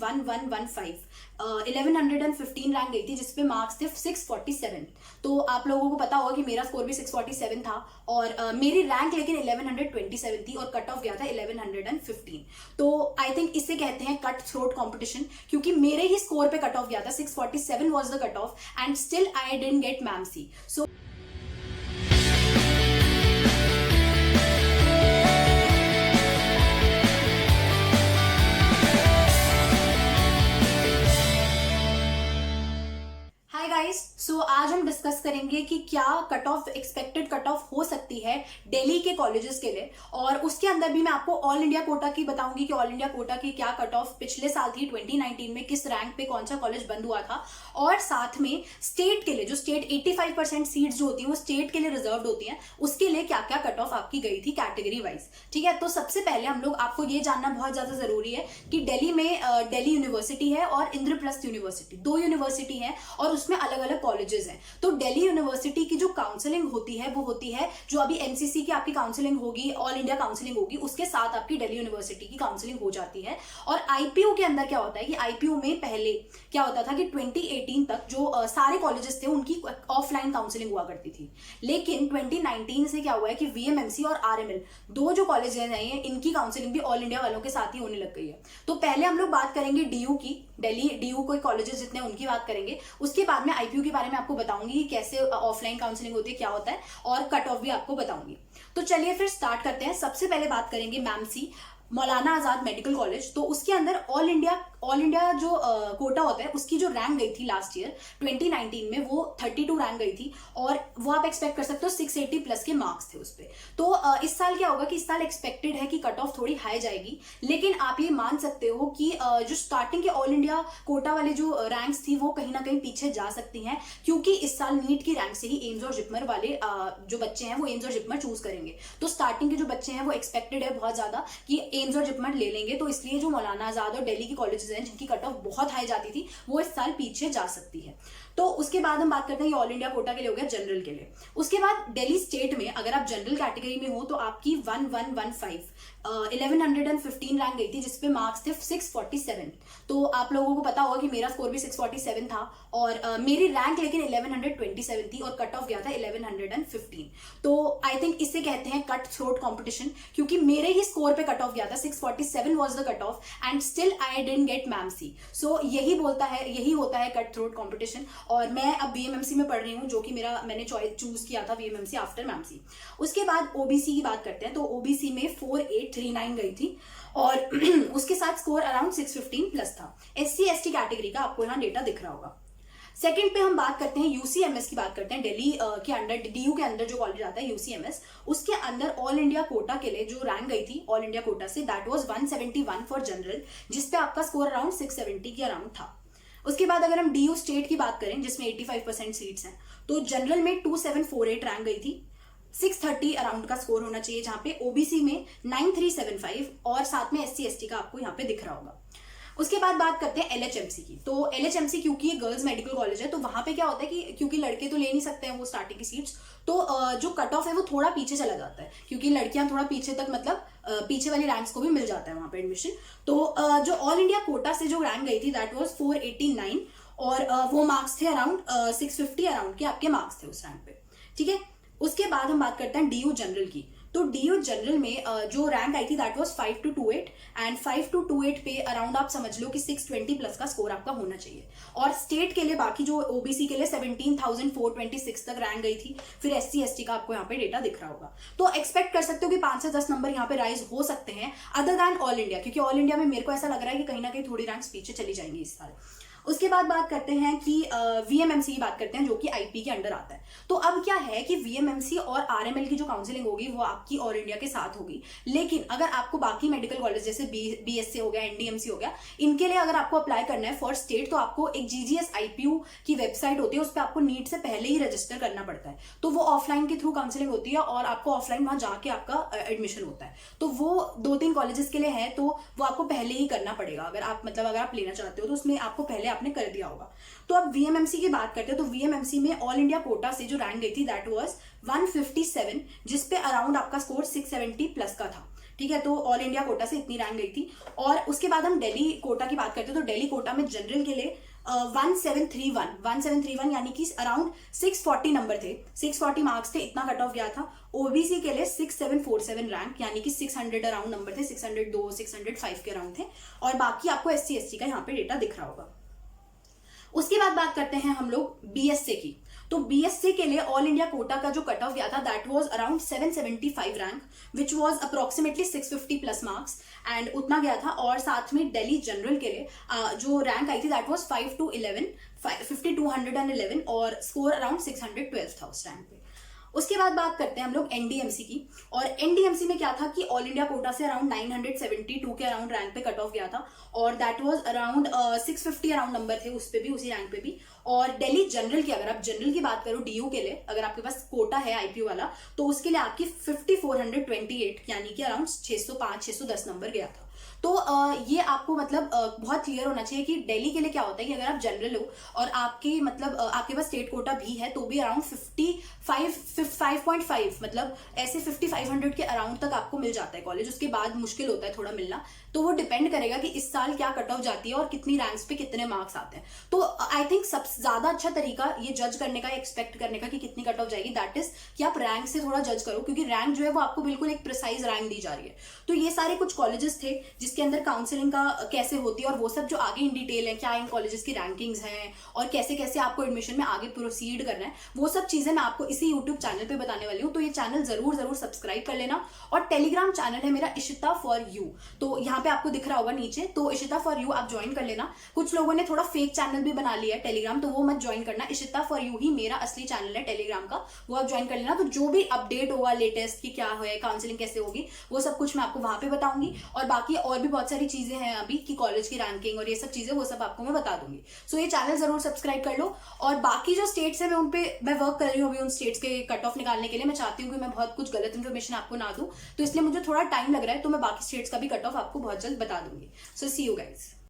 1115 1115 rank गई थी, जिसपे मार्क्स थे 647। तो आप लोगों को पता होगा कि मेरा स्कोर भी 647 था और मेरी रैंक लेकिन 1127 थी और कट ऑफ गया था 1115। तो आई थिंक इसे कहते हैं कट थ्रोट कॉम्पिटिशन, क्योंकि मेरे ही स्कोर पे कट ऑफ गया था। 647 was the cut off and still I didn't get MAMC. So hi guys, so आज हम डिस्कस करेंगे कि क्या cut off, expected cut off हो सकती है दिल्ली के कॉलेजेस के लिए, और उसके अंदर भी मैं आपको ऑल इंडिया कोटा की बताऊंगी कि ऑल इंडिया कोटा की क्या कट ऑफ पिछले साल थी 2019 में, किस रैंक पे कौन सा कॉलेज बंद हुआ था, और साथ में स्टेट के लिए जो स्टेट 85% सीट्स जो होती हैं वो स्टेट के लिए रिजर्व होती हैं, उसके लिए क्या क्या कट ऑफ आपकी गई थी कैटेगरी वाइज। ठीक है, तो सबसे पहले हम लोग, आपको ये जानना बहुत ज्यादा जरूरी है कि दिल्ली में दिल्ली यूनिवर्सिटी है और इंद्रप्रस्थ यूनिवर्सिटी, दो यूनिवर्सिटी है और उसमें अलग अलग कॉलेजेस हैं। तो दिल्ली यूनिवर्सिटी की जो काउंसलिंग होती है वो होती है, जो अभी एमसीसी की आपकी काउंसलिंग होगी, ऑल इंडिया काउंसलिंग होगी, उसके साथ आपकी दिल्ली यूनिवर्सिटी की काउंसलिंग हो जाती है। और आईपीयू के अंदर क्या होता है कि आईपीयू में पहले क्या होता था कि 2018 तक जो सारे कॉलेजेस थे उनकी ऑफलाइन काउंसलिंग हुआ करती थी, लेकिन 2019 से क्या हुआ है कि वीएमएमसी और आरएमएल दो जो कॉलेजेस हैं इनकी काउंसलिंग भी ऑल इंडिया वालों के साथ ही होने लग गई है। तो पहले हम लोग बात करेंगे डीयू की, दिल्ली डीयू कोई कॉलेजेस जितने उनकी बात करेंगे, उसके बाद में आईपीयू के बारे में आपको बताऊंगी कि कैसे ऑफलाइन काउंसलिंग होती है, क्या होता है, और कट ऑफ भी आपको बताऊंगी। तो चलिए फिर स्टार्ट करते हैं। सबसे पहले बात करेंगे मैमसी, मौलाना आजाद मेडिकल कॉलेज। तो उसके अंदर ऑल इंडिया जो कोटा होता है उसकी जो रैंक गई थी लास्ट ईयर 2019 में वो 32 रैंक गई थी, और वो आप एक्सपेक्ट कर सकते हो 680 प्लस के मार्क्स थे उस पे। तो इस साल क्या होगा कि इस साल एक्सपेक्टेड है कि कट ऑफ थोड़ी हाई जाएगी, लेकिन आप ये मान सकते हो कि जो स्टार्टिंग के ऑल इंडिया कोटा वाले जो रैंक्स थी वो कहीं ना कहीं पीछे जा सकती हैं, क्योंकि इस साल नीट की रैंक से ही एम्स और जिपमर वाले जो बच्चे हैं वो एम्स और जिपमर चूज करेंगे। तो स्टार्टिंग के जो बच्चे हैं वो एक्सपेक्टेड है बहुत ज्यादा कि एम्स और जिपमर ले लेंगे, तो इसलिए जो मौलाना आजाद और दिल्ली की कॉलेजेस हैं जिनकी कट ऑफ बहुत हाई जाती थी वो इस साल पीछे जा सकती है। तो उसके बाद हम बात करते हैं, ये ऑल इंडिया कोटा के लिए हो गया, जनरल के लिए। उसके बाद दिल्ली स्टेट में अगर आप जनरल कैटेगरी में हो तो आपकी 1115 रैंक गई थी, जिसपे मार्क्स थे 647। तो आप लोगों को पता होगा कि मेरा स्कोर भी 647 था और मेरी रैंक लेकिन 1127 थी और कट ऑफ गया था 1115। तो आई थिंक इसे कहते हैं कट थ्रोट कॉम्पिटिशन, क्योंकि मेरे ही स्कोर पे कट ऑफ गया था। 647 was the cut off and still I didn't get MAMC. So यही होता है कट थ्रोट कॉम्पिटिशन। और मैं अब बीएमएमसी में पढ़ रही हूँ, जो कि मैंने चूज किया था बीएमएमसी आफ्टर मैमसी। उसके बाद ओबीसी की बात करते हैं। तो ओबीसी में 4839 गई थी और उसके साथ स्कोर अराउंड 615 प्लस था। एससी एसटी कैटेगरी का आपको यहाँ डेटा दिख रहा होगा। सेकंड पे हम बात करते हैं यूसीएमएस की बात करते हैं। दिल्ली के अंडर, डीयू के अंदर जो कॉलेज आता है यूसीएमएस, उसके अंदर ऑल इंडिया कोटा के लिए जो रैंक गई थी ऑल इंडिया कोटा से, दैट वाज 171 फॉर जनरल, जिसपे आपका स्कोर अराउंड 670 के अराउंड था। उसके बाद अगर हम डीयू स्टेट की बात करें जिसमें 85% सीट्स हैं, तो जनरल में 2748 रैंक गई थी, 630 अराउंड का स्कोर होना चाहिए, जहां पे ओबीसी में 9375 और साथ में एससी एसटी का आपको यहाँ पे दिख रहा होगा। उसके बाद बात करते हैं एलएचएमसी की। तो एलएचएमसी क्योंकि ये गर्ल्स मेडिकल कॉलेज है, तो वहां पे क्या होता है कि क्योंकि लड़के तो ले नहीं सकते हैं वो स्टार्टिंग की सीट्स, तो जो कट ऑफ है वो थोड़ा पीछे चला जाता है, क्योंकि लड़कियां थोड़ा पीछे तक, मतलब पीछे वाली रैंक्स को भी मिल जाता है वहां पे एडमिशन। तो जो ऑल इंडिया कोटा से जो रैंक गई थी दैट वाज 489 और वो मार्क्स थे अराउंड 650 अराउंड के आपके मार्क्स थे उस रैंक पे। ठीक है, उसके बाद हम बात करते हैं डीयू जनरल की। तो डीयू जनरल में जो रैंक आई थी दैट वाज 5228 एंड 5228 पे अराउंड आप समझ लो कि 620 प्लस का स्कोर आपका होना चाहिए। और स्टेट के लिए बाकी जो ओबीसी के लिए 17,426 तक रैंक गई थी। फिर एससी एसटी का आपको यहाँ पे डेटा दिख रहा होगा। तो एक्सपेक्ट कर सकते हो कि 5 से 10 नंबर यहाँ पे राइज हो सकते हैं अदर दैन ऑल इंडिया, क्योंकि ऑल इंडिया में मेरे को ऐसा लग रहा है कि कहीं ना कहीं थोड़ी रैंक्स पीछे चली जाएंगी इस साल। उसके बाद बात करते हैं कि वीएमएमसी की बात करते हैं, जो कि आईपी के अंडर आता है। तो अब क्या है कि वीएमएमसी और आरएमएल की जो काउंसलिंग होगी वो आपकी ऑल इंडिया के साथ होगी, लेकिन अगर आपको बाकी मेडिकल कॉलेज जैसे बीएससी हो गया, एनडीएमसी हो गया, इनके लिए अगर आपको अप्लाई करना है फॉर स्टेट, तो आपको एक जीजीएस आईपीयू की वेबसाइट होती है, उस पर आपको नीट से पहले ही रजिस्टर करना पड़ता है। तो वो ऑफलाइन के थ्रू काउंसलिंग होती है और आपको ऑफलाइन वहां जाके आपका एडमिशन होता है। तो वो 2-3 कॉलेजेस के लिए है, तो वो आपको पहले ही करना पड़ेगा। अगर आप लेना चाहते हो तो उसमें आपको पहले आपने कर दिया होगा। तो अब वीएमएमसी की बात करते हैं। तो वीएमएमसी में ऑल इंडिया कोटा से जो रैंक गई थी दैट वाज 157, जिसपे अराउंड आपका स्कोर 670 प्लस का था। ठीक है, तो ऑल इंडिया कोटा से इतनी रैंक गई थी। और उसके बाद हम दिल्ली कोटा की बात करते हैं, तो दिल्ली कोटा में जनरल के लिए 1731 यानी कि अराउंड 640 नंबर थे, 640 मार्क्स थे, इतना कट ऑफ गया था। ओबीसी के लिए 6747 रैंक यानी कि 600 अराउंड नंबर थे, 602 605 के अराउंड थे। और बाकी आपको SC ST का यहाँ पे डेटा दिख रहा होगा। उसके बाद बात करते हैं हम लोग BSc की। तो BSc के लिए ऑल इंडिया कोटा का जो कट ऑफ गया था that was around 775 rank which was approximately 650 plus marks and उतना गया था। और साथ में दिल्ली जनरल के लिए जो रैंक आई थी दैट वाज 5211 और स्कोर अराउंड 612 था उस रैंक पे। उसके बाद बात करते हैं हम लोग NDMC की। और NDMC में क्या था कि ऑल इंडिया कोटा से अराउंड 972 के अराउंड रैंक पे कट ऑफ गया था और that was around 650 around number थे उस पे भी, उसी रैंक पे भी। और दिल्ली जनरल की, अगर आप जनरल की बात करो DU के लिए, अगर आपके पास कोटा है IPU वाला, तो उसके लिए आपकी 5428 यानी कि अराउंड 605 610 नंबर गया था। तो ये आपको मतलब बहुत क्लियर होना चाहिए कि दिल्ली के लिए क्या होता है कि अगर आप जनरल हो और आपकी मतलब आपके पास स्टेट कोटा भी है तो भी अराउंड 5.5 मतलब ऐसे 5500 के अराउंड तक आपको मिल जाता है कॉलेज। उसके बाद मुश्किल होता है थोड़ा मिलना, तो वो डिपेंड करेगा कि इस साल क्या कट ऑफ जाती है और कितनी रैंक्स पे कितने मार्क्स आते हैं। तो आई थिंक सबसे ज्यादा अच्छा तरीका ये जज करने का, एक्सपेक्ट करने का कि कितनी कट ऑफ जाएगी, दैट इज कि आप रैंक से थोड़ा जज करो, क्योंकि रैंक जो है वो आपको बिल्कुल एक प्रिसाइज रैंक दी जा रही है। तो ये सारे कुछ कॉलेजेस थे जिसके अंदर काउंसलिंग का कैसे होती है और वो सब जो आगे इन डिटेल है, क्या इन कॉलेजेस की रैंकिंग्स हैं और कैसे कैसे आपको एडमिशन में आगे प्रोसीड करना है, वो सब चीजें मैं आपको इसी यूट्यूब चैनल पे बताने वाली हूँ। तो ये चैनल जरूर जरूर सब्सक्राइब कर लेना। और टेलीग्राम चैनल है मेरा इशिता फॉर यू, तो यहाँ पे आपको दिख रहा होगा नीचे, तो इशिता फॉर यू आप ज्वाइन कर लेना। कुछ लोगों ने थोड़ा फेक चैनल भी बना लिया है टेलीग्राम, तो वो मत ज्वाइन करना। इशिता फॉर यू ही मेरा असली चैनल है टेलीग्राम का, वो आप ज्वाइन कर लेना। तो जो भी अपडेट होगा लेटेस्ट की क्या है, काउंसलिंग कैसे होगी, वो सब कुछ मैं आपको वहां पे बताऊंगी। और बाकी और भी बहुत सारी चीजें हैं अभी कि कॉलेज की रैंकिंग और ये सब चीजें, वो सब आपको मैं बता दूंगी। सो ये चैनल जरूर सब्सक्राइब कर लो। और बाकी जो स्टेट्स है मैं उन पे मैं वर्क कर रही हूँ अभी, उन स्टेट्स के कट ऑफ निकालने के लिए। मैं चाहती हूँ कि मैं बहुत कुछ गलत इन्फॉर्मेशन आपको ना दूं, तो इसलिए मुझे थोड़ा टाइम लग रहा है, तो मैं बाकी स्टेट्स का भी कट ऑफ आपको बहुत जल्द बता दूंगी। सो सी यू गाइज।